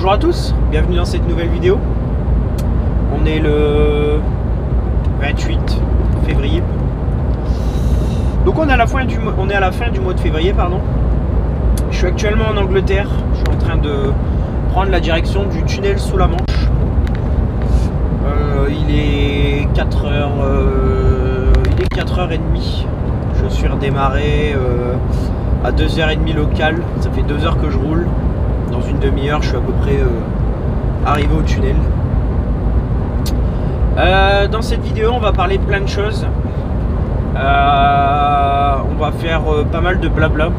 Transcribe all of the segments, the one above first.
Bonjour à tous, bienvenue dans cette nouvelle vidéo. On est le 28 février. Donc on est à la fin du mois de février, pardon. Je suis actuellement en Angleterre. Je suis en train de prendre la direction du tunnel sous la Manche. Il est 4h, il est 4h30. Je suis redémarré à 2h30 local. Ça fait 2 heures que je roule. Dans une demi-heure, je suis à peu près arrivé au tunnel. Dans cette vidéo, on va parler de plein de choses. On va faire pas mal de blabla.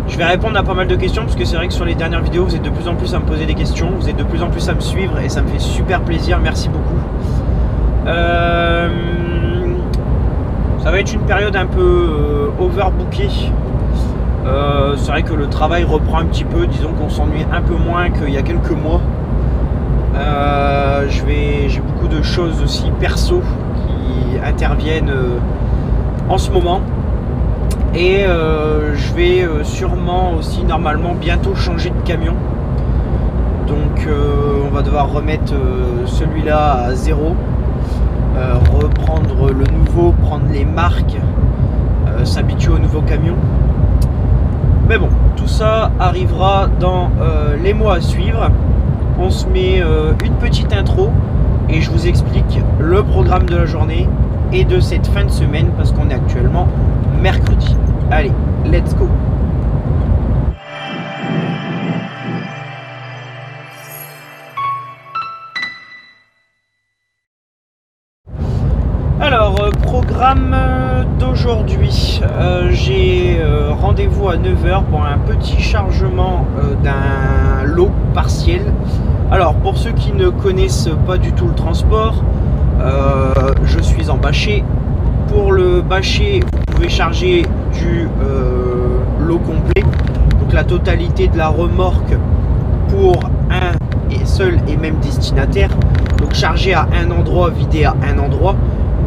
Je vais répondre à pas mal de questions parce que c'est vrai que sur les dernières vidéos, vous êtes de plus en plus à me poser des questions. Vous êtes de plus en plus à me suivre et ça me fait super plaisir. Merci beaucoup. Ça va être une période un peu overbookée. C'est vrai que le travail reprend un petit peu, disons qu'on s'ennuie un peu moins qu'il y a quelques mois. J'ai beaucoup de choses aussi perso qui interviennent en ce moment. Et je vais sûrement aussi normalement bientôt changer de camion. Donc on va devoir remettre celui-là à zéro, reprendre le nouveau, prendre les marques, s'habituer au nouveau camion. Mais bon, tout ça arrivera dans les mois à suivre. On se met une petite intro et je vous explique le programme de la journée et de cette fin de semaine parce qu'on est actuellement mercredi. Allez, let's go! Alors, programme d'aujourd'hui, j'ai rendez-vous à 9 h pour un petit chargement d'un lot partiel. Alors, pour ceux qui ne connaissent pas du tout le transport, je suis en bâcher. Pour le bâcher, vous pouvez charger du lot complet, donc la totalité de la remorque pour un et seul et même destinataire. Donc charger à un endroit, vider à un endroit.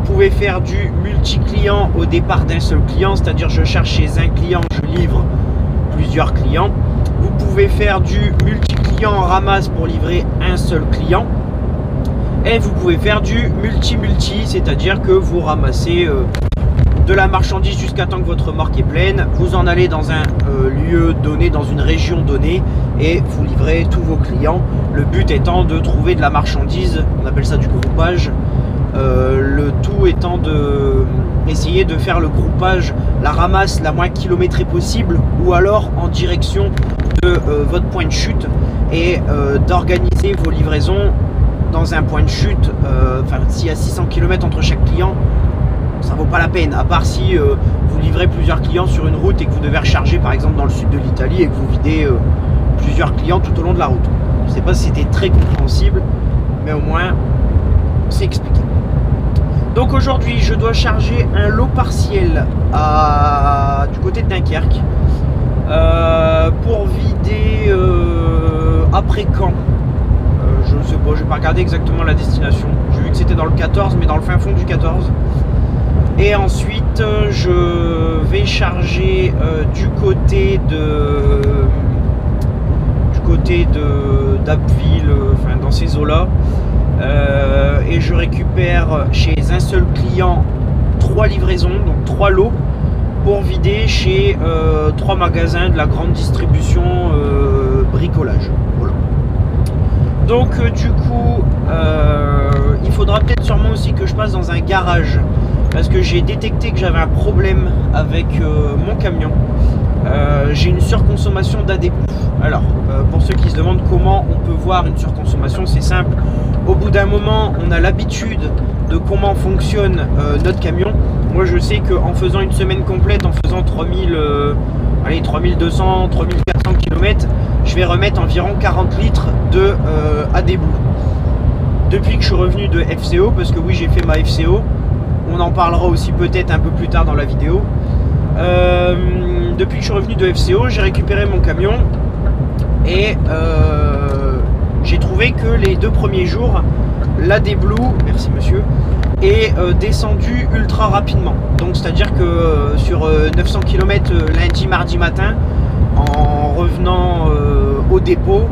Vous pouvez faire du multi-client au départ d'un seul client, c'est-à-dire je cherche chez un client, je livre plusieurs clients. Vous pouvez faire du multi-client en ramasse pour livrer un seul client. Et vous pouvez faire du multi-multi, c'est-à-dire que vous ramassez de la marchandise jusqu'à temps que votre remorque est pleine. Vous en allez dans un lieu donné, dans une région donnée et vous livrez tous vos clients. Le but étant de trouver de la marchandise, on appelle ça du groupage. Le tout étant de essayer de faire le groupage, la ramasse la moins kilométrée possible ou alors en direction de votre point de chute et d'organiser vos livraisons dans un point de chute. Enfin, s'il y a 600 km entre chaque client, ça vaut pas la peine, à part si vous livrez plusieurs clients sur une route et que vous devez recharger par exemple dans le sud de l'Italie et que vous videz plusieurs clients tout au long de la route. Je sais pas si c'était très compréhensible, mais au moins c'est expliqué. Donc aujourd'hui, je dois charger un lot partiel du côté de Dunkerque pour vider après Caen. Je ne sais pas, je n'ai pas regardé exactement la destination. J'ai vu que c'était dans le 14, mais dans le fin fond du 14. Et ensuite, je vais charger du côté d'Abbeville, enfin dans ces eaux-là. Et je récupère chez un seul client 3 livraisons, donc 3 lots pour vider chez 3 magasins de la grande distribution bricolage. Voilà. Donc du coup il faudra peut-être sûrement aussi que je passe dans un garage parce que j'ai détecté que j'avais un problème avec mon camion. J'ai une surconsommation d'ADP. Alors pour ceux qui se demandent comment on peut voir une surconsommation, c'est simple. Au bout d'un moment, on a l'habitude de comment fonctionne notre camion. Moi, je sais qu'en faisant une semaine complète, en faisant 3200, 3400 km, je vais remettre environ 40 litres de AdBlue. Depuis que je suis revenu de FCO, parce que oui, j'ai fait ma FCO, on en parlera aussi peut-être un peu plus tard dans la vidéo. Depuis que je suis revenu de FCO, j'ai récupéré mon camion et j'ai trouvé que les 2 premiers jours, l'AdBlue, merci monsieur, est descendu ultra rapidement. Donc c'est à dire que sur 900 km lundi, mardi matin, en revenant au dépôt,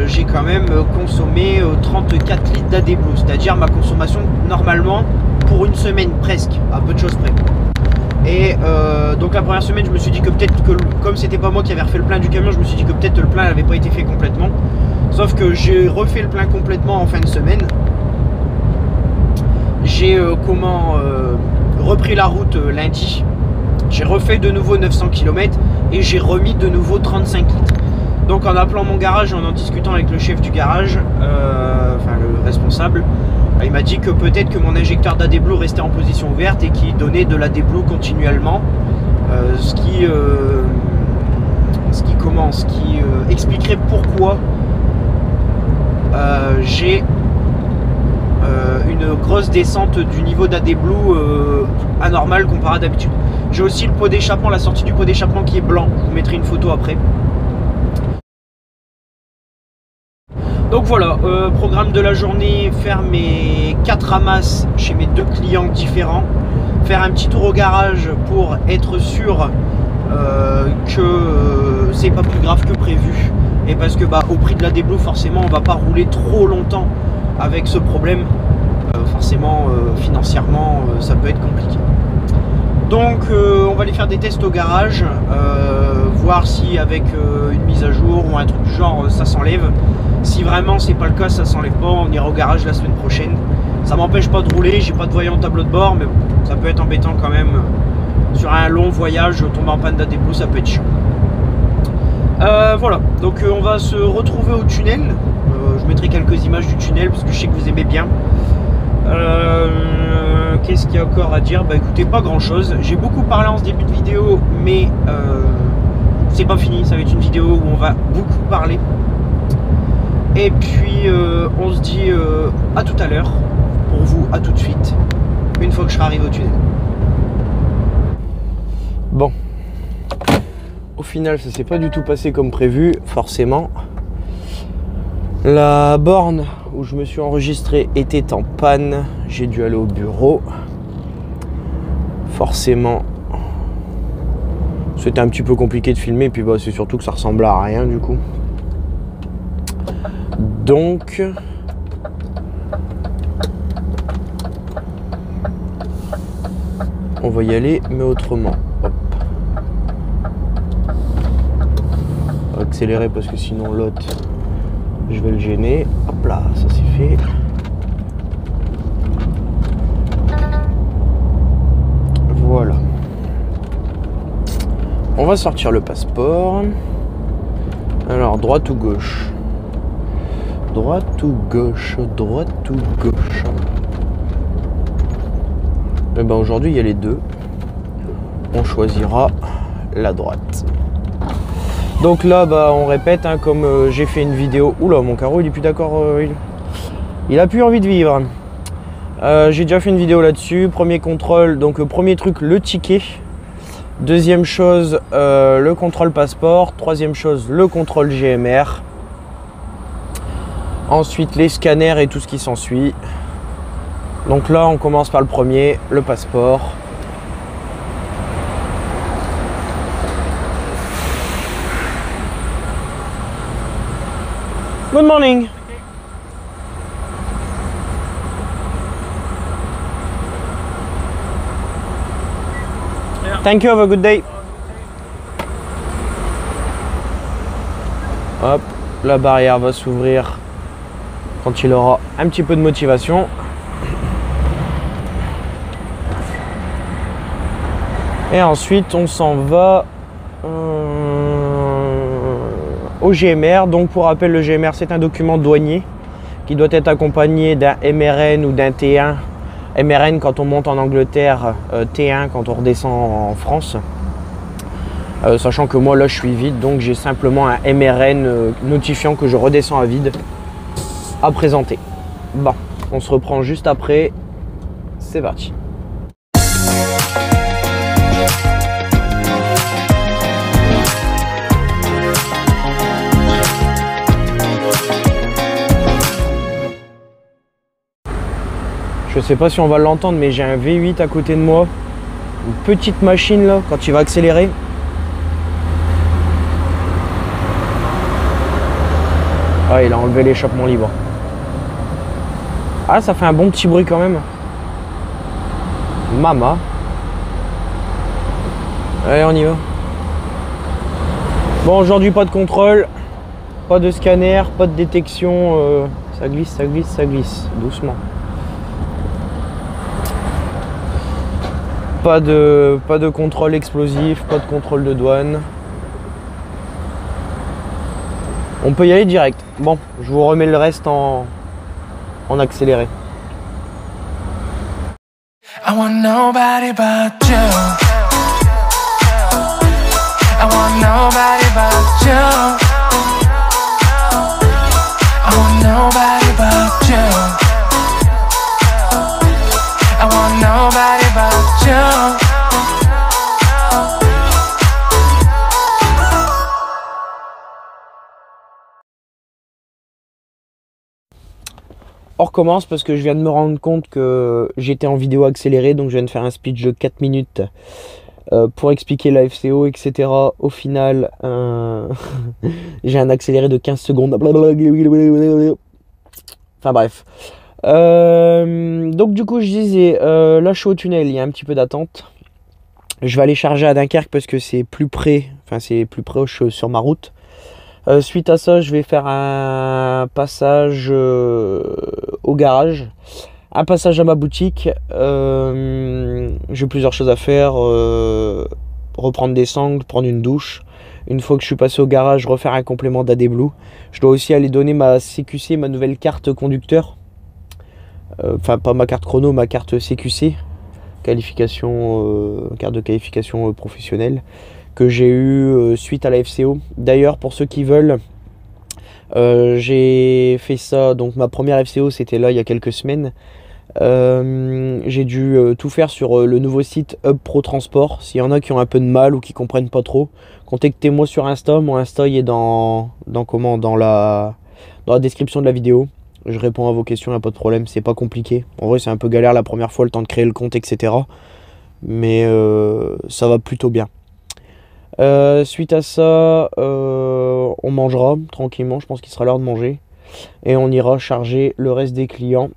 j'ai quand même consommé 34 litres d'AdBlue, c'est-à-dire ma consommation normalement pour une semaine presque, à peu de choses près. Et donc la première semaine, je me suis dit que peut-être que, comme c'était pas moi qui avait refait le plein du camion, je me suis dit que peut-être le plein n'avait pas été fait complètement. Sauf que j'ai refait le plein complètement en fin de semaine. J'ai repris la route lundi. J'ai refait de nouveau 900 km et j'ai remis de nouveau 35 litres. Donc en appelant mon garage et en discutant avec le chef du garage, enfin le responsable, il m'a dit que peut-être que mon injecteur d'AdBlue restait en position ouverte et qu'il donnait de l'AdBlue continuellement, ce qui expliquerait pourquoi j'ai une grosse descente du niveau d'AdBlue anormal comparé à d'habitude. J'ai aussi le pot d'échappement, la sortie du pot d'échappement qui est blanc. Je vous mettrai une photo après. Donc voilà, programme de la journée, faire mes 4 ramasses chez mes 2 clients différents, faire un petit tour au garage pour être sûr que c'est pas plus grave que prévu, et parce que au prix de l'AdBlue forcément on va pas rouler trop longtemps avec ce problème, forcément financièrement ça peut être compliqué. Donc on va aller faire des tests au garage, voir si avec une mise à jour ou un truc du genre ça s'enlève. Si vraiment c'est pas le cas, ça s'enlève pas, on ira au garage la semaine prochaine. Ça m'empêche pas de rouler, j'ai pas de voyant tableau de bord, mais bon, ça peut être embêtant quand même. Sur un long voyage, tomber en panne d'AdBlue, ça peut être chiant. Voilà, donc on va se retrouver au tunnel. Je mettrai quelques images du tunnel parce que je sais que vous aimez bien. Qu'est-ce qu'il y a encore à dire? Écoutez, pas grand chose. J'ai beaucoup parlé en ce début de vidéo, mais c'est pas fini. Ça va être une vidéo où on va beaucoup parler. Et puis on se dit à tout à l'heure. Pour vous, à tout de suite, une fois que je serai arrivé au tunnel. Bon, au final ça s'est pas du tout passé comme prévu, forcément. La borne où je me suis enregistré était en panne, j'ai dû aller au bureau. Forcément, c'était un petit peu compliqué de filmer, puis c'est surtout que ça ressemblait à rien du coup. Donc, on va y aller, mais autrement. Hop. On va accélérer parce que sinon l'autre, je vais le gêner. Hop là, ça c'est fait. Voilà. On va sortir le passeport. Alors, droite ou gauche? Droite ou gauche? Droite ou gauche? Et aujourd'hui il y a les deux. On choisira la droite. Donc là on répète comme j'ai fait une vidéo. Oula, mon carreau il est plus d'accord, il a plus envie de vivre. J'ai déjà fait une vidéo là-dessus. Premier contrôle, donc premier truc, le ticket. Deuxième chose, le contrôle passeport. Troisième chose, le contrôle GMR. Ensuite les scanners et tout ce qui s'ensuit. Donc là on commence par le premier, le passeport. Good morning. Thank you, have a good day. Hop, la barrière va s'ouvrir quand il aura un petit peu de motivation. Et ensuite on s'en va au GMR. Donc pour rappel, le GMR c'est un document douanier qui doit être accompagné d'un MRN ou d'un T1. MRN quand on monte en Angleterre, T1 quand on redescend en France. Sachant que moi là je suis vide, donc j'ai simplement un MRN notifiant que je redescends à vide à présenter. Bon, on se reprend juste après. C'est parti. Je sais pas si on va l'entendre, mais j'ai un V8 à côté de moi. Une petite machine là, quand il va accélérer. Ah, il a enlevé l'échappement libre. Ah, ça fait un bon petit bruit quand même. Mama. Allez, on y va. Bon, aujourd'hui, pas de contrôle, pas de scanner, pas de détection. Ça glisse, ça glisse, ça glisse. Doucement. Pas de contrôle explosif, pas de contrôle de douane. On peut y aller direct. Bon, je vous remets le reste en accéléré. I want nobody but you. I want nobody but you. I want nobody but you. I want nobody but you. On recommence parce que je viens de me rendre compte que j'étais en vidéo accélérée, donc je viens de faire un speech de 4 minutes pour expliquer la FCO, etc. Au final, j'ai un accéléré de 15 secondes. Enfin bref. Donc du coup, je disais, là je suis au tunnel, il y a un petit peu d'attente. Je vais aller charger à Dunkerque parce que c'est plus près, enfin c'est plus proche sur ma route. Suite à ça, je vais faire un passage au garage, un passage à ma boutique. J'ai plusieurs choses à faire, reprendre des sangles, prendre une douche. Une fois que je suis passé au garage, refaire un complément d'AD Blue. Je dois aussi aller donner ma CQC, ma nouvelle carte conducteur. Enfin, pas ma carte chrono, ma carte CQC, qualification, carte de qualification professionnelle, que j'ai eu suite à la FCO. D'ailleurs, pour ceux qui veulent, j'ai fait ça, donc ma première FCO c'était là il y a quelques semaines. J'ai dû tout faire sur le nouveau site Hub Pro Transport. S'il y en a qui ont un peu de mal ou qui comprennent pas trop, contactez-moi sur Insta. Mon Insta il est dans la description de la vidéo. Je réponds à vos questions, il n'y a pas de problème, c'est pas compliqué. En vrai c'est un peu galère la première fois, le temps de créer le compte, etc. Mais ça va plutôt bien. Suite à ça, on mangera tranquillement, je pense qu'il sera l'heure de manger. Et on ira charger le reste des clients.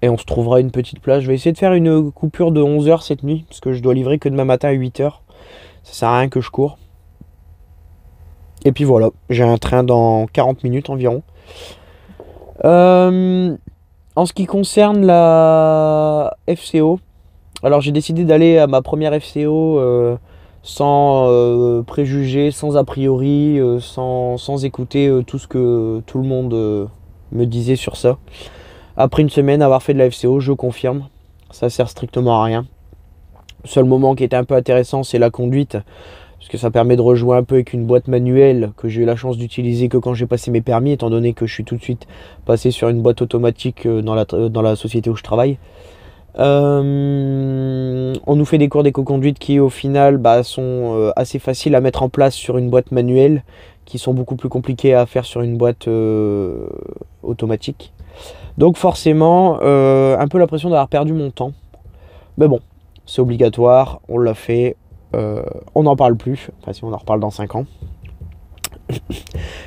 Et on se trouvera une petite place. Je vais essayer de faire une coupure de 11 h cette nuit, parce que je dois livrer que demain matin à 8 h. Ça sert à rien que je cours. Et puis voilà, j'ai un train dans 40 minutes environ. En ce qui concerne la FCO, alors j'ai décidé d'aller à ma première FCO sans préjugés, sans a priori, sans écouter tout ce que tout le monde me disait sur ça. Après une semaine avoir fait de la FCO, je confirme, ça sert strictement à rien. Le seul moment qui était un peu intéressant, c'est la conduite, parce que ça permet de rejouer un peu avec une boîte manuelle que j'ai eu la chance d'utiliser que quand j'ai passé mes permis, étant donné que je suis tout de suite passé sur une boîte automatique dans la société où je travaille. On nous fait des cours d'éco-conduite qui au final sont assez faciles à mettre en place sur une boîte manuelle, qui sont beaucoup plus compliqués à faire sur une boîte automatique. Donc forcément un peu l'impression d'avoir perdu mon temps, mais bon, c'est obligatoire, on l'a fait, on n'en parle plus, enfin si on en reparle dans 5 ans.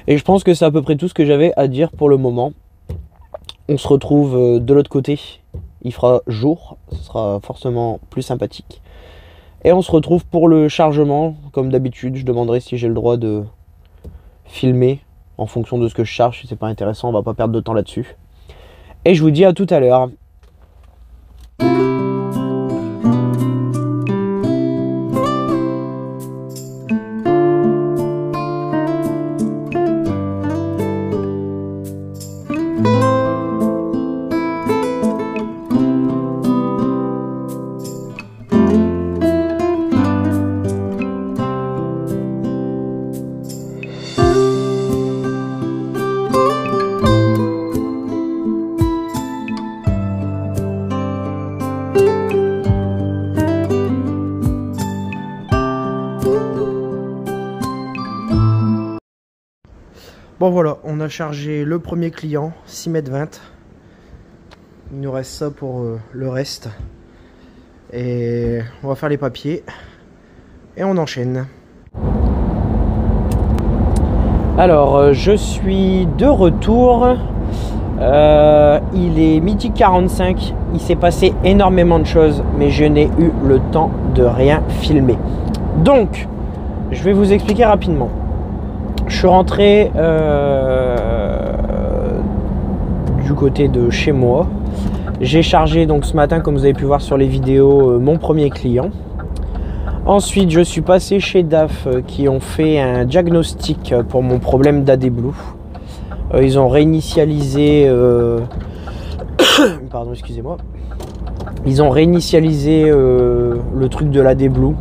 Et je pense que c'est à peu près tout ce que j'avais à dire pour le moment. On se retrouve de l'autre côté, il fera jour, ce sera forcément plus sympathique. Et on se retrouve pour le chargement, comme d'habitude. Je demanderai si j'ai le droit de filmer en fonction de ce que je charge. Si c'est pas intéressant, on va pas perdre de temps là-dessus. Et je vous dis à tout à l'heure. Bon voilà, on a chargé le premier client, 6,20 m. Il nous reste ça pour le reste. Et on va faire les papiers. Et on enchaîne. Alors, je suis de retour. Il est 12h45. Il s'est passé énormément de choses, mais je n'ai eu le temps de rien filmer. Donc, je vais vous expliquer rapidement. Je suis rentré du côté de chez moi. J'ai chargé donc ce matin, comme vous avez pu voir sur les vidéos, mon premier client. Ensuite, je suis passé chez DAF qui ont fait un diagnostic pour mon problème d'AD-Blue. Ils ont réinitialisé... Pardon, excusez-moi. Ils ont réinitialisé le truc de l'AD-Blue.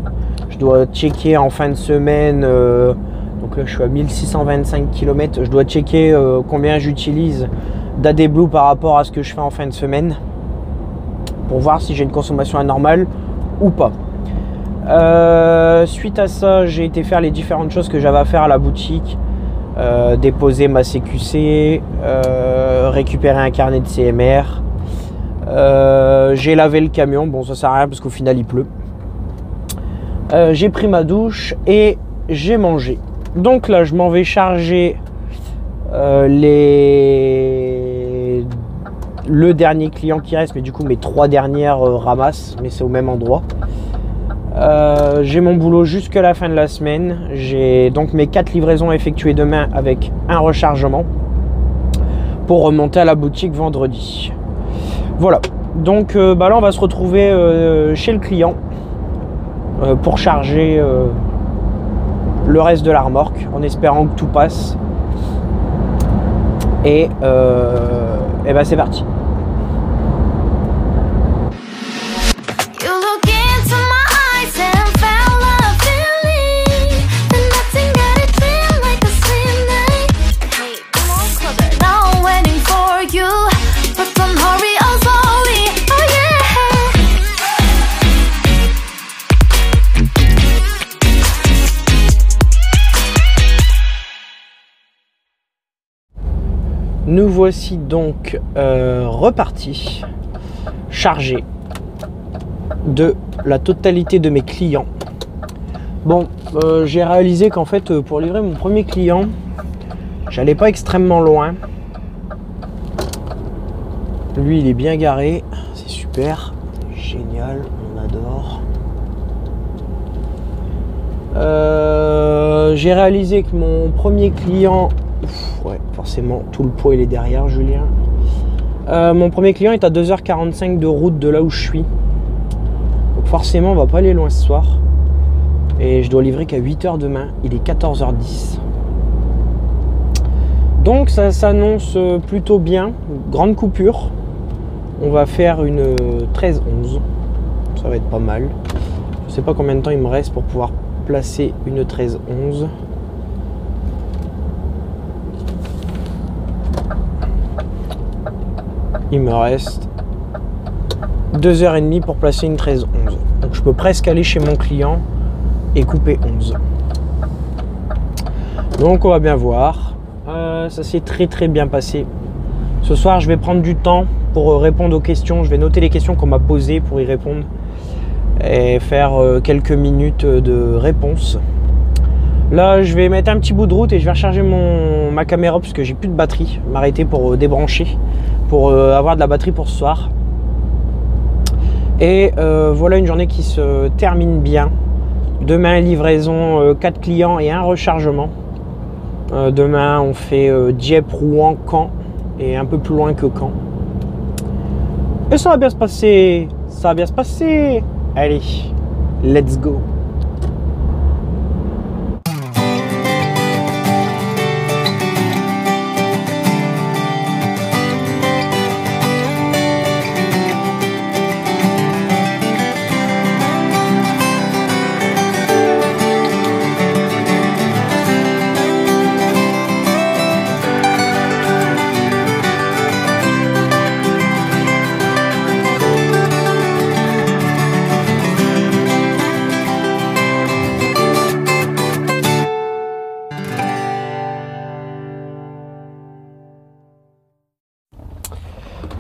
Je dois checker en fin de semaine. Donc là, je suis à 1625 km. Je dois checker combien j'utilise d'AD-Blue par rapport à ce que je fais en fin de semaine. Pour voir si j'ai une consommation anormale ou pas. Suite à ça, j'ai été faire les différentes choses que j'avais à faire à la boutique. Déposer ma CQC, récupérer un carnet de CMR. J'ai lavé le camion. Bon, ça sert à rien parce qu'au final, il pleut. J'ai pris ma douche et j'ai mangé. Donc là, je m'en vais charger le dernier client qui reste, mais du coup, mes 3 dernières ramassent, mais c'est au même endroit. J'ai mon boulot jusqu'à la fin de la semaine. J'ai donc mes 4 livraisons effectuées demain avec un rechargement pour remonter à la boutique vendredi. Voilà. Donc là, on va se retrouver chez le client pour charger le reste de la remorque en espérant que tout passe. Et ben c'est parti. Nous voici donc repartis, chargés de la totalité de mes clients. Bon, j'ai réalisé qu'en fait, pour livrer mon premier client, j'allais pas extrêmement loin. Lui, il est bien garé, c'est super, génial, on adore. J'ai réalisé que mon premier client... Ouais, forcément, tout le poids il est derrière, Julien. Mon premier client est à 2h45 de route de là où je suis. Donc forcément, on va pas aller loin ce soir. Et je dois livrer qu'à 8h demain. Il est 14h10. Donc ça s'annonce plutôt bien. Grande coupure. On va faire une 13-11. Ça va être pas mal. Je sais pas combien de temps il me reste pour pouvoir placer une 13-11. Il me reste 2h30 pour placer une 13-11. Donc je peux presque aller chez mon client et couper 11. Donc on va bien voir. Ça s'est très bien passé. Ce soir, je vais prendre du temps pour répondre aux questions. Je vais noter les questions qu'on m'a posées pour y répondre. Et faire quelques minutes de réponse. Là, je vais mettre un petit bout de route et je vais recharger ma caméra parce que j'ai plus de batterie. M'arrêter pour débrancher. Pour avoir de la batterie pour ce soir. Et voilà une journée qui se termine bien. Demain, livraison 4 clients et un rechargement. Demain, on fait Dieppe, Rouen, Caen et un peu plus loin que Caen. Et ça va bien se passer. Ça va bien se passer. Allez, let's go.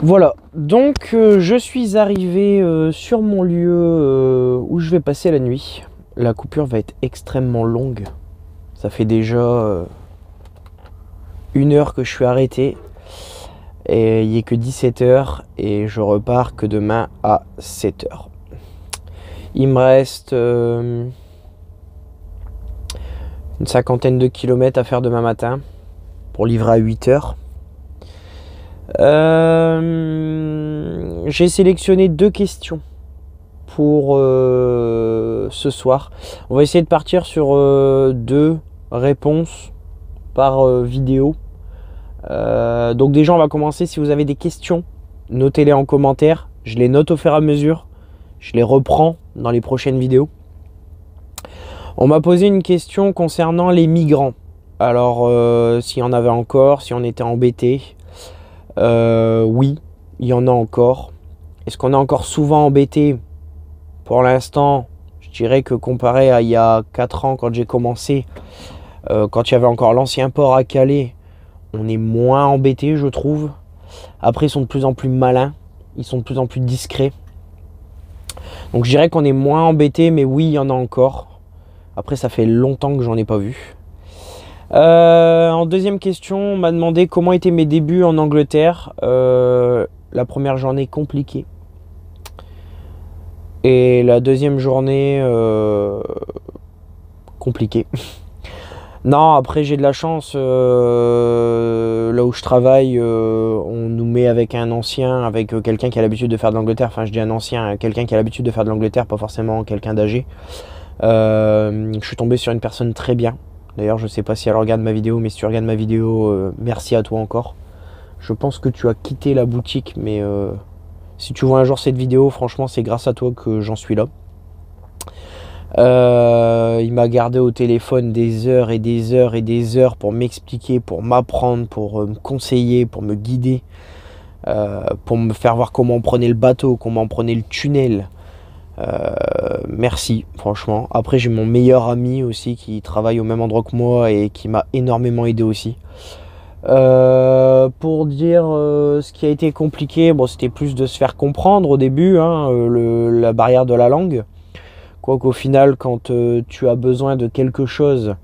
Voilà, donc je suis arrivé sur mon lieu où je vais passer la nuit. La coupure va être extrêmement longue. Ça fait déjà 1 heure que je suis arrêté. Et il n'est que 17 h et je repars que demain à 7 h. Il me reste une cinquantaine de kilomètres à faire demain matin pour livrer à 8 h. J'ai sélectionné 2 questions pour ce soir. On va essayer de partir sur 2 réponses par vidéo. Donc déjà on va commencer. Si vous avez des questions, notez-les en commentaire. Je les note au fur et à mesure. Je les reprends dans les prochaines vidéos. On m'a posé une question concernant les migrants. Alors s'il y en avait encore, si on était embêté. Oui, il y en a encore. Est-ce qu'on est encore souvent embêté? Pour l'instant, je dirais que comparé à il y a 4 ans quand j'ai commencé, quand il y avait encore l'ancien port à Calais, on est moins embêté, je trouve. Après, ils sont de plus en plus malins, ils sont de plus en plus discrets. Donc je dirais qu'on est moins embêté, mais oui, il y en a encore. Après, ça fait longtemps que j'en ai pas vu. En deuxième question, on m'a demandé comment étaient mes débuts en Angleterre. La première journée compliquée. Et la deuxième journée compliquée. Non, après j'ai de la chance. Là où je travaille, on nous met avec un ancien, avec quelqu'un qui a l'habitude de faire de l'Angleterre. Enfin, je dis un ancien, quelqu'un qui a l'habitude de faire de l'Angleterre, pas forcément quelqu'un d'âgé. Je suis tombé sur une personne très bien. D'ailleurs, je sais pas si elle regarde ma vidéo, mais si tu regardes ma vidéo, merci à toi encore. Je pense que tu as quitté la boutique, mais si tu vois un jour cette vidéo, franchement, c'est grâce à toi que j'en suis là. Il m'a gardé au téléphone des heures et des heures et des heures pour m'expliquer, pour m'apprendre, pour me conseiller, pour me guider, pour me faire voir comment on prenait le bateau, comment on prenait le tunnel. Merci, franchement. Après, j'ai mon meilleur ami aussi qui travaille au même endroit que moi et qui m'a énormément aidé aussi. Pour dire ce qui a été compliqué, bon, c'était plus de se faire comprendre au début, hein, la barrière de la langue. Quoi qu'au final, quand tu as besoin de quelque chose,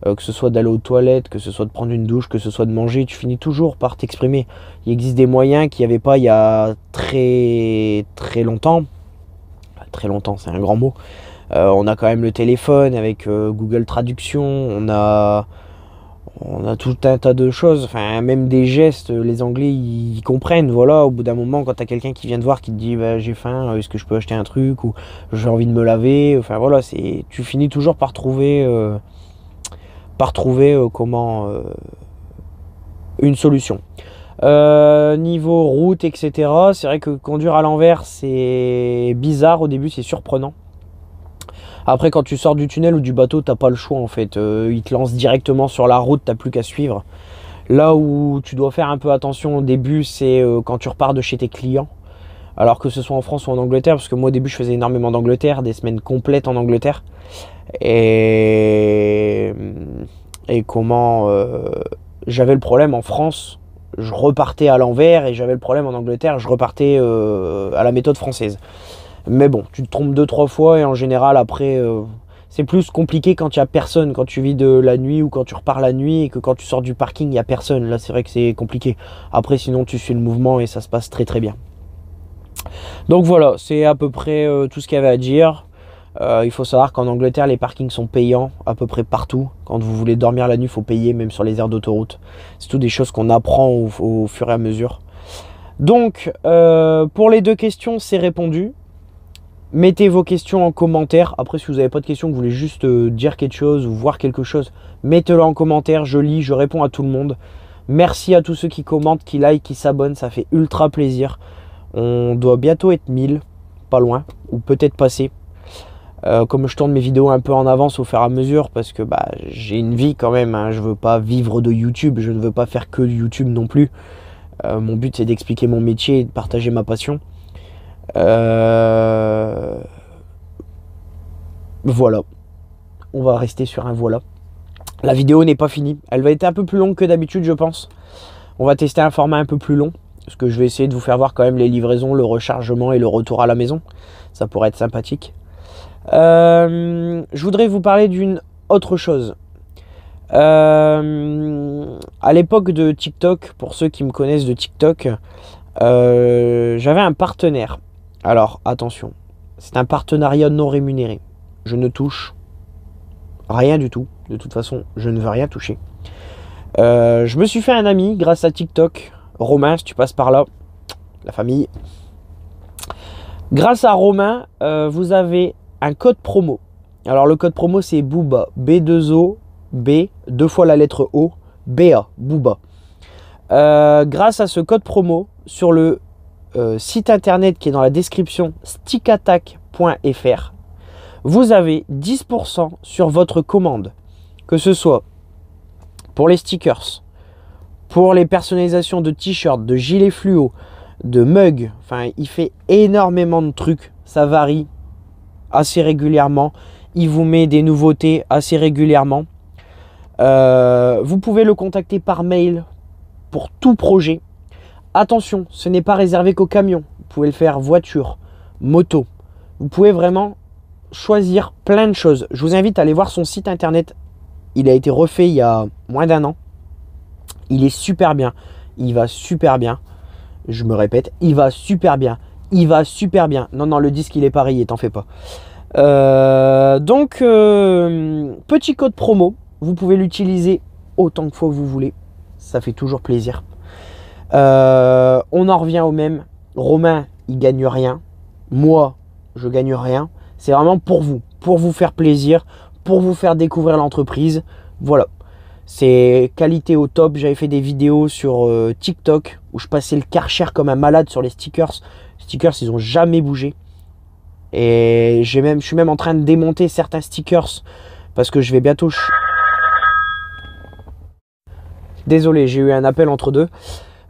que ce soit d'aller aux toilettes, que ce soit de prendre une douche, que ce soit de manger, tu finis toujours par t'exprimer. Il existe des moyens qu'il n'y avait pas il y a très très longtemps. Très longtemps, c'est un grand mot. On a quand même le téléphone avec Google Traduction, on a tout un tas de choses, enfin même des gestes, les Anglais ils comprennent, voilà. Au bout d'un moment, quand tu as quelqu'un qui vient te voir qui te dit bah, j'ai faim, est-ce que je peux acheter un truc, ou j'ai envie de me laver, enfin voilà, tu finis toujours par trouver comment une solution. Niveau route, etc., c'est vrai que conduire à l'envers c'est bizarre au début, c'est surprenant. Après, quand tu sors du tunnel ou du bateau, t'as pas le choix en fait. Ils te lancent directement sur la route, t'as plus qu'à suivre. Là où tu dois faire un peu attention au début, c'est quand tu repars de chez tes clients. Alors que ce soit en France ou en Angleterre, parce que moi au début je faisais énormément d'Angleterre, des semaines complètes en Angleterre. Et comment j'avais le problème en France, je repartais à l'envers, et j'avais le problème en Angleterre, je repartais à la méthode française. Mais bon, tu te trompes 2-3 fois et en général après c'est plus compliqué quand il n'y a personne, quand tu vis de la nuit ou quand tu repars la nuit et que quand tu sors du parking il n'y a personne. Là c'est vrai que c'est compliqué. Après sinon tu suis le mouvement et ça se passe très très bien. Donc voilà, c'est à peu près tout ce qu'il y avait à dire. Il faut savoir qu'en Angleterre les parkings sont payants à peu près partout. Quand vous voulez dormir la nuit il faut payer, même sur les aires d'autoroute. C'est tout des choses qu'on apprend au fur et à mesure. Donc pour les 2 questions c'est répondu. Mettez vos questions en commentaire. Après, si vous n'avez pas de questions, que vous voulez juste dire quelque chose ou voir quelque chose, mettez-le en commentaire. Je lis, je réponds à tout le monde. Merci à tous ceux qui commentent, qui like, qui s'abonnent. Ça fait ultra plaisir. On doit bientôt être 1000, pas loin, ou peut-être passer. Comme je tourne mes vidéos un peu en avance au fur et à mesure, parce que bah, j'ai une vie quand même. Hein. Je ne veux pas vivre de YouTube. Je ne veux pas faire que de YouTube non plus. Mon but, c'est d'expliquer mon métier et de partager ma passion. Voilà, on va rester sur un voilà. La vidéo n'est pas finie, elle va être un peu plus longue que d'habitude je pense. On va tester un format un peu plus long, parce que je vais essayer de vous faire voir quand même les livraisons, le rechargement et le retour à la maison. Ça pourrait être sympathique. Je voudrais vous parler d'une autre chose. À l'époque de TikTok, pour ceux qui me connaissent de TikTok, j'avais un partenaire. Alors, attention, c'est un partenariat non rémunéré. Je ne touche rien du tout. De toute façon, je ne veux rien toucher. Je me suis fait un ami grâce à TikTok. Romain, si tu passes par là, la famille. Grâce à Romain, vous avez un code promo. Alors le code promo c'est Booba, B2O, B, 2 fois la lettre O, BA, Booba. Grâce à ce code promo, sur le site internet qui est dans la description, stickattack.fr, vous avez 10% sur votre commande. Que ce soit pour les stickers, pour les personnalisations de t-shirts, de gilets fluo, de mugs, enfin il fait énormément de trucs, ça varie assez régulièrement, il vous met des nouveautés assez régulièrement. Vous pouvez le contacter par mail pour tout projet. Attention, ce n'est pas réservé qu'aux camions, vous pouvez le faire voiture, moto, vous pouvez vraiment choisir plein de choses. Je vous invite à aller voir son site internet, il a été refait il y a moins d'1 an, il est super bien, il va super bien. Je me répète, il va super bien. Il va super bien. Non, non, le disque, il est pareil, t'en fais pas. Petit code promo. Vous pouvez l'utiliser autant de fois que vous voulez. Ça fait toujours plaisir. On en revient au même. Romain, il gagne rien. Moi, je gagne rien. C'est vraiment pour vous faire plaisir, pour vous faire découvrir l'entreprise. Voilà. C'est qualité au top. J'avais fait des vidéos sur TikTok où je passais le Karcher comme un malade sur les stickers. Les stickers, ils n'ont jamais bougé. Et je suis même en train de démonter certains stickers parce que je vais bientôt... Désolé, j'ai eu un appel entre deux.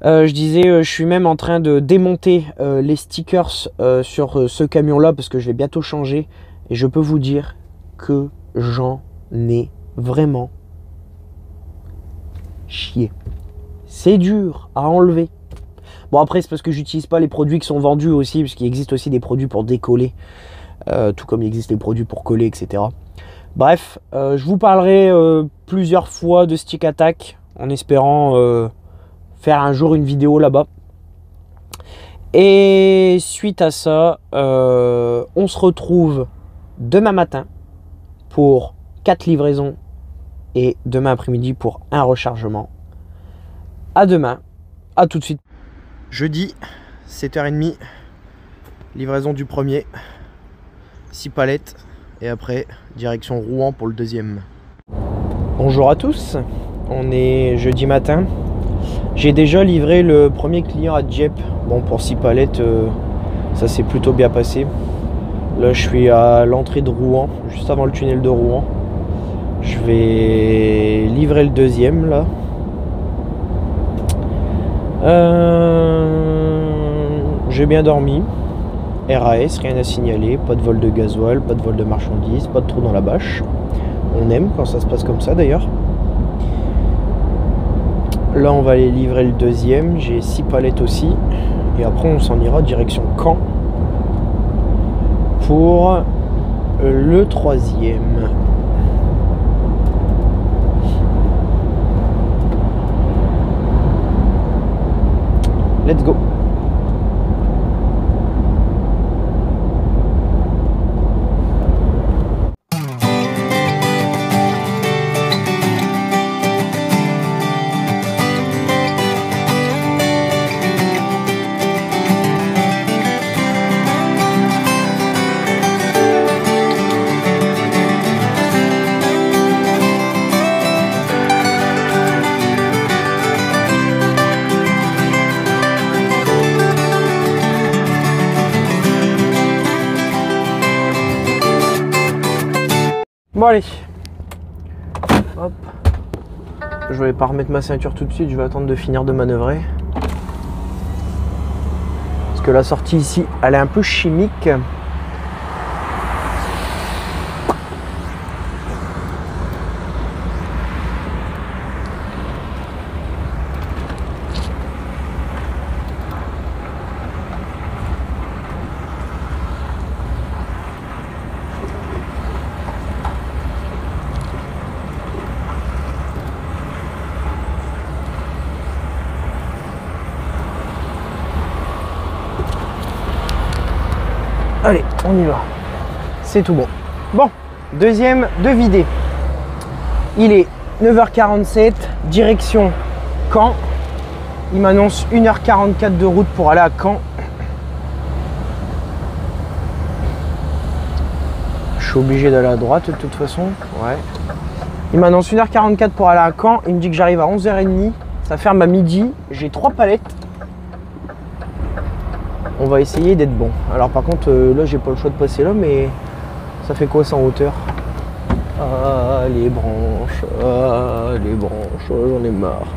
Je disais, je suis même en train de démonter les stickers sur ce camion-là parce que je vais bientôt changer. Et je peux vous dire que j'en ai vraiment chier. C'est dur à enlever. Bon après c'est parce que j'utilise pas les produits qui sont vendus aussi, parce qu'il existe aussi des produits pour décoller, tout comme il existe des produits pour coller, etc. Bref, je vous parlerai plusieurs fois de Stick Attack, en espérant faire un jour une vidéo là-bas. Et suite à ça, on se retrouve demain matin pour 4 livraisons et demain après-midi pour un rechargement. À demain, à tout de suite. Jeudi, 7h30, livraison du premier, 6 palettes et après direction Rouen pour le deuxième. Bonjour à tous, on est jeudi matin. J'ai déjà livré le premier client à Dieppe. Bon, pour 6 palettes, ça s'est plutôt bien passé. Là je suis à l'entrée de Rouen, juste avant le tunnel de Rouen. Je vais livrer le deuxième là. J'ai bien dormi. RAS, rien à signaler. Pas de vol de gasoil, pas de vol de marchandises, pas de trou dans la bâche. On aime quand ça se passe comme ça d'ailleurs. Là on va aller livrer le deuxième. J'ai 6 palettes aussi. Et après on s'en ira direction Caen pour le troisième. Let's go. Bon allez, hop, je vais pas remettre ma ceinture tout de suite, je vais attendre de finir de manœuvrer. Parce que la sortie ici, elle est un peu chimique. Allez, on y va. C'est tout bon. Bon, deuxième de vider. Il est 9h47, direction Caen. Il m'annonce 1h44 de route pour aller à Caen. Je suis obligé d'aller à droite de toute façon. Ouais. Il m'annonce 1h44 pour aller à Caen. Il me dit que j'arrive à 11h30. Ça ferme à midi. J'ai 3 palettes. On va essayer d'être bon. Alors par contre, là, j'ai pas le choix de passer là, mais ça fait quoi ça en hauteur? Ah, les branches. Ah, les branches. J'en ai marre.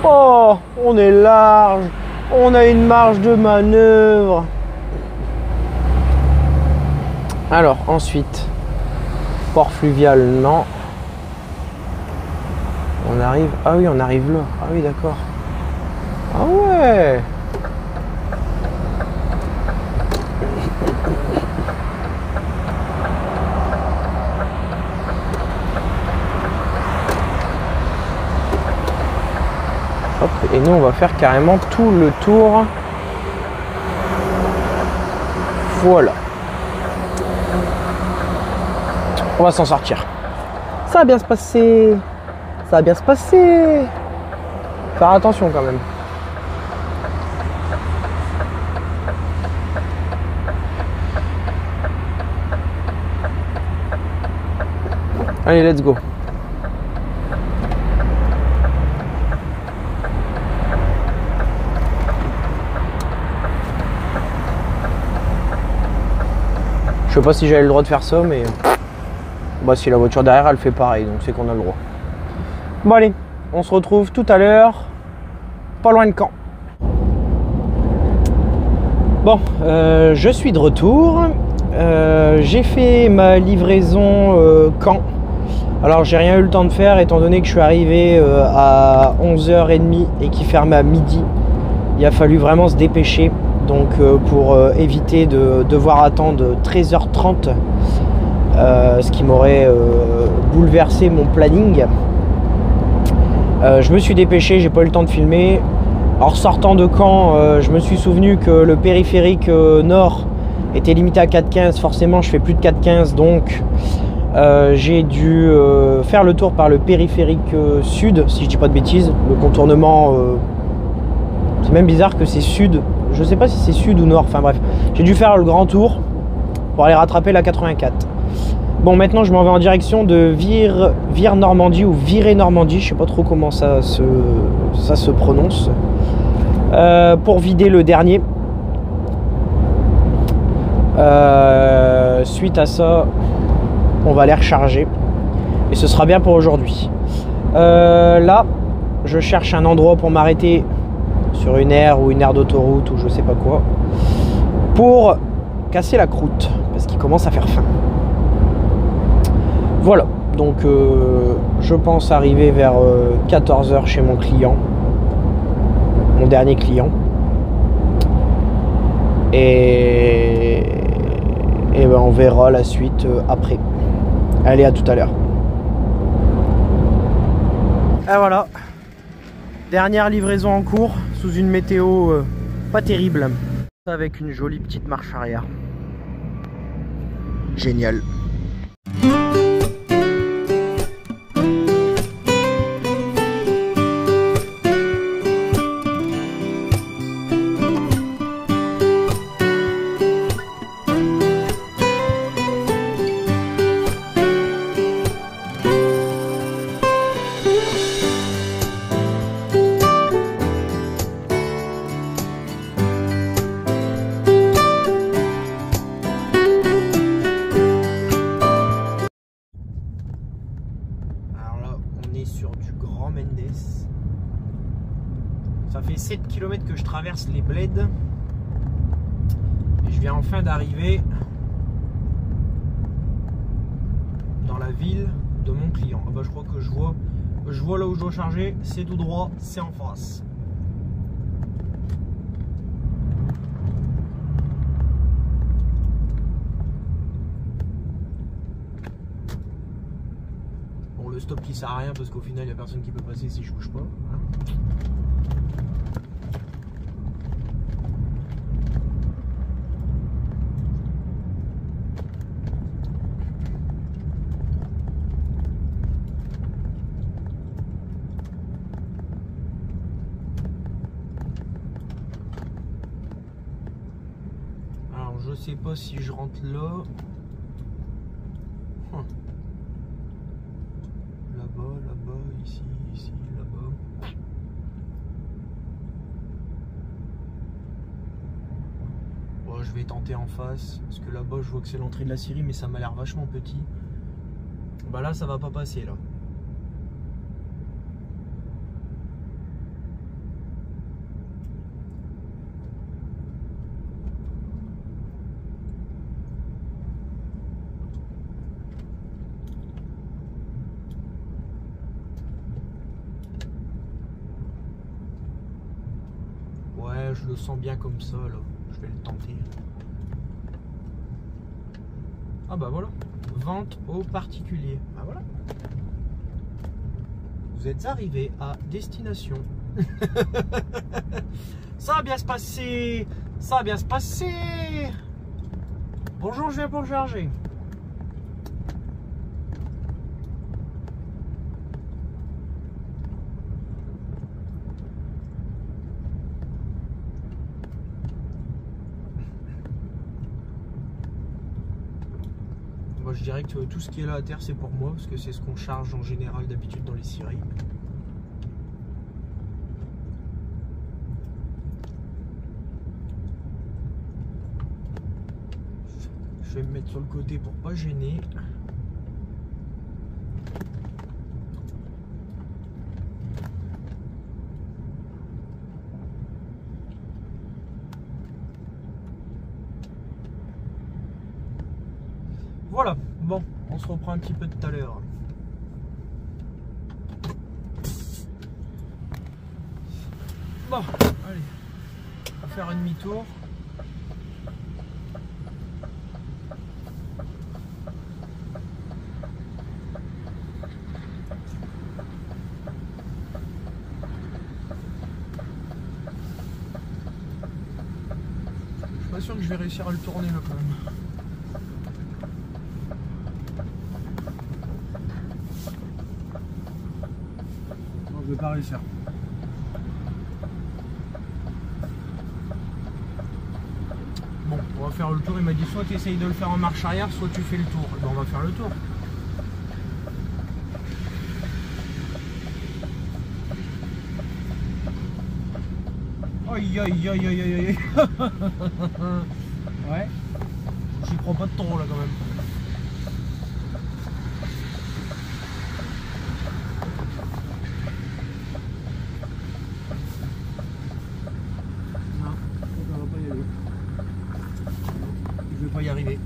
Oh, on est large. On a une marge de manœuvre. Alors, ensuite, port fluvial, non. On arrive... Ah oui, on arrive là. Ah oui, d'accord. Ah ouais. Hop, et nous, on va faire carrément tout le tour. Voilà. On va s'en sortir. Ça va bien se passer. Ça va bien se passer. Faire attention quand même. Allez, let's go. Je sais pas si j'avais le droit de faire ça, mais bah, si la voiture derrière elle fait pareil, donc c'est qu'on a le droit. Bon allez, on se retrouve tout à l'heure, pas loin de Caen. Bon, je suis de retour. J'ai fait ma livraison Caen. Alors j'ai rien eu le temps de faire étant donné que je suis arrivé à 11h30 et qu'il fermait à midi. Il a fallu vraiment se dépêcher. Donc pour éviter de devoir attendre 13h30, ce qui m'aurait bouleversé mon planning. Je me suis dépêché, j'ai pas eu le temps de filmer. En sortant de Caen, je me suis souvenu que le périphérique nord était limité à 4,15. Forcément, je fais plus de 4,15, donc j'ai dû faire le tour par le périphérique sud, si je dis pas de bêtises. Le contournement, c'est même bizarre que c'est sud. Je sais pas si c'est sud ou nord, enfin bref. J'ai dû faire le grand tour pour aller rattraper la 84. Bon, maintenant je m'en vais en direction de Vire Normandie ou Virer Normandie, je sais pas trop comment ça se prononce, pour vider le dernier. Suite à ça, on va les recharger et ce sera bien pour aujourd'hui. Là, je cherche un endroit pour m'arrêter sur une aire ou une aire d'autoroute ou je sais pas quoi, pour casser la croûte parce qu'il commence à faire faim. Voilà, donc je pense arriver vers 14h chez mon client, mon dernier client, et ben on verra la suite après. Allez, à tout à l'heure. Et voilà, dernière livraison en cours sous une météo pas terrible, avec une jolie petite marche arrière. Génial. Sur du Grand Mendes. Ça fait 7 km que je traverse les bleds et je viens enfin d'arriver dans la ville de mon client. Ah bah, je crois que je vois là où je dois charger, c'est tout droit, c'est en face. le stop qui sert à rien parce qu'au final il n'y a personne qui peut passer si je bouge pas. Voilà. Alors je sais pas si je rentre là. Là-bas, ici, là-bas. Bon, je vais tenter en face, parce que là-bas je vois que c'est l'entrée de la Syrie, mais ça m'a l'air vachement petit. Bah là ça va pas passer là. Ouais, je le sens bien comme ça là. Je vais le tenter. Ah bah voilà. Vente aux particuliers. Bah voilà. Vous êtes arrivés à destination. Ça va bien se passer. Ça va bien se passer. Bonjour, je viens pour charger. Moi je dirais que tout ce qui est là à terre c'est pour moi parce que c'est ce qu'on charge en général d'habitude dans les scieries. Je vais me mettre sur le côté pour pas gêner. Voilà, bon, on se reprend un petit peu tout à l'heure. Bon, allez, on va faire un demi-tour. Je suis pas sûr que je vais réussir à le tourner là quand même. Je vais pas réussir. Bon, on va faire le tour. Il m'a dit soit tu essayes de le faire en marche arrière, soit tu fais le tour. Bon, on va faire le tour. Aïe aïe aïe aïe aïe aïe. Ouais. J'y prends pas de trop là quand même. Je vais pas y arriver.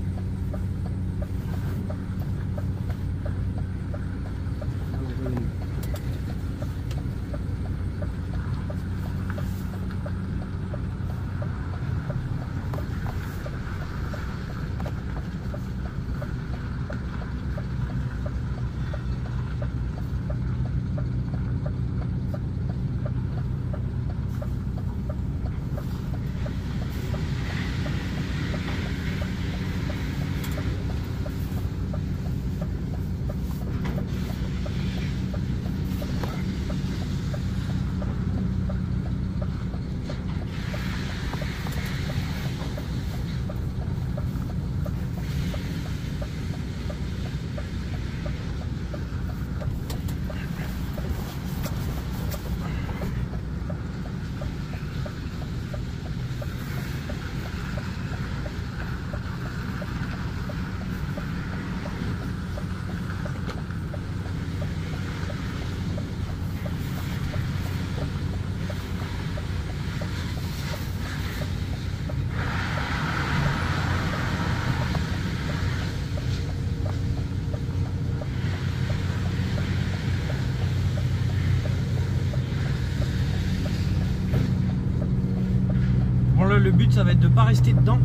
Le but ça va être de pas rester dedans.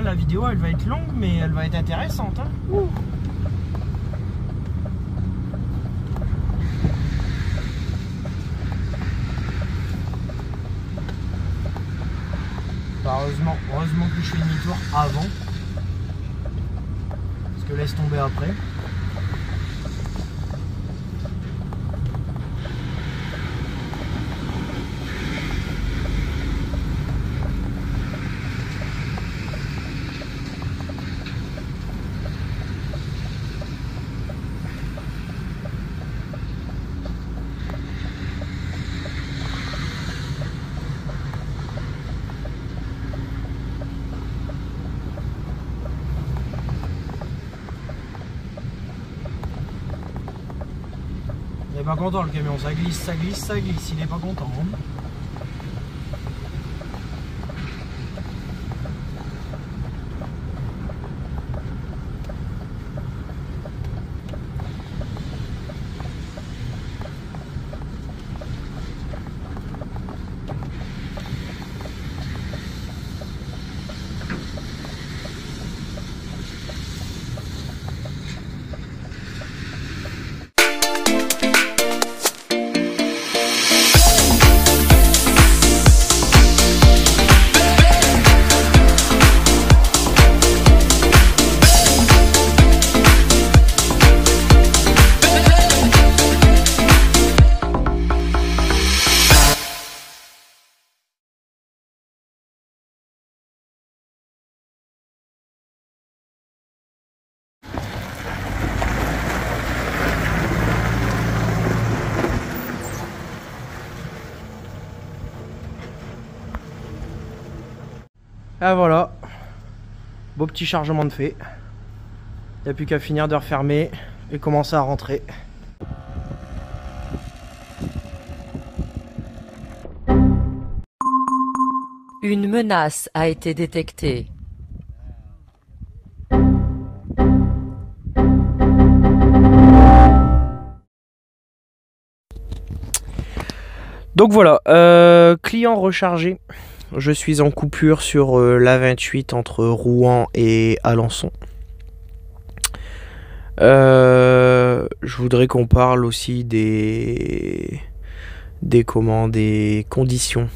la vidéo elle va être longue mais elle va être intéressante. Hein. Bah, heureusement que je fais demi-tour avant. Parce que laisse tomber après. Il est pas content le camion, ça glisse, ça glisse, ça glisse, il est pas content. Hein. Ah voilà, beau petit chargement de fait. Il n'y a plus qu'à finir de refermer et commencer à rentrer. Une menace a été détectée. Donc voilà, client rechargé. Je suis en coupure sur la 28 entre Rouen et Alençon. Je voudrais qu'on parle aussi des conditions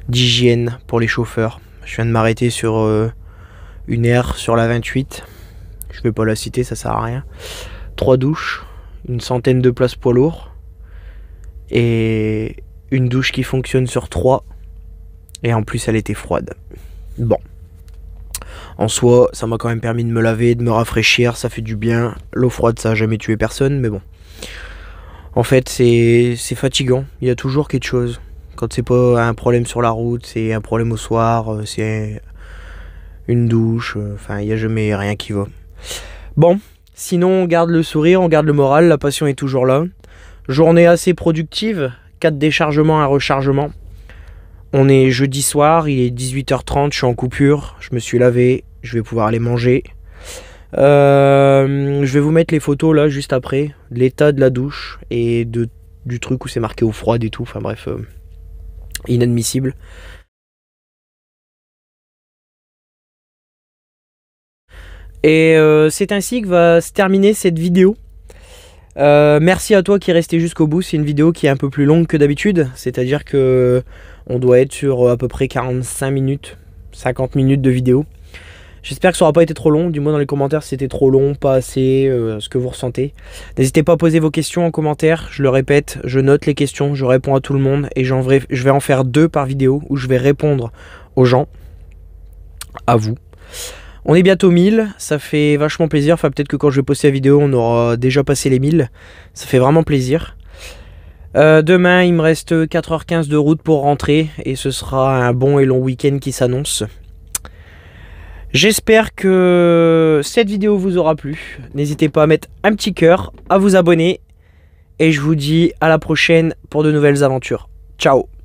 d'hygiène pour les chauffeurs. Je viens de m'arrêter sur une aire sur la 28. Je vais pas la citer, ça sert à rien. 3 douches, une centaine de places poids lourds et une douche qui fonctionne sur 3 et en plus elle était froide. Bon, en soi ça m'a quand même permis de me laver, de me rafraîchir, ça fait du bien. L'eau froide ça a jamais tué personne, mais bon, en fait c'est fatigant, il y a toujours quelque chose. Quand c'est pas un problème sur la route, c'est un problème au soir, c'est une douche, enfin il n'y a jamais rien qui va. Bon, sinon on garde le sourire, on garde le moral, la passion est toujours là. Journée assez productive, 4 déchargements, un rechargement. On est jeudi soir, il est 18h30, je suis en coupure, je me suis lavé, je vais pouvoir aller manger. Je vais vous mettre les photos là juste après, de l'état de la douche et du truc où c'est marqué eau froide et tout, enfin bref, inadmissible. Et c'est ainsi que va se terminer cette vidéo. Merci à toi qui est resté jusqu'au bout. C'est une vidéo qui est un peu plus longue que d'habitude, c'est-à-dire que on doit être sur à peu près 45 minutes, 50 minutes de vidéo. J'espère que ça n'aura pas été trop long. Dis-moi dans les commentaires si c'était trop long, pas assez, ce que vous ressentez. N'hésitez pas à poser vos questions en commentaire. Je le répète, je note les questions, je réponds à tout le monde et je vais en faire 2 par vidéo où je vais répondre aux gens, à vous. On est bientôt 1000, ça fait vachement plaisir. Enfin, peut-être que quand je vais poster la vidéo, on aura déjà passé les 1000. Ça fait vraiment plaisir. Demain, il me reste 4h15 de route pour rentrer et ce sera un bon et long week-end qui s'annonce. J'espère que cette vidéo vous aura plu. N'hésitez pas à mettre un petit cœur, à vous abonner et je vous dis à la prochaine pour de nouvelles aventures. Ciao!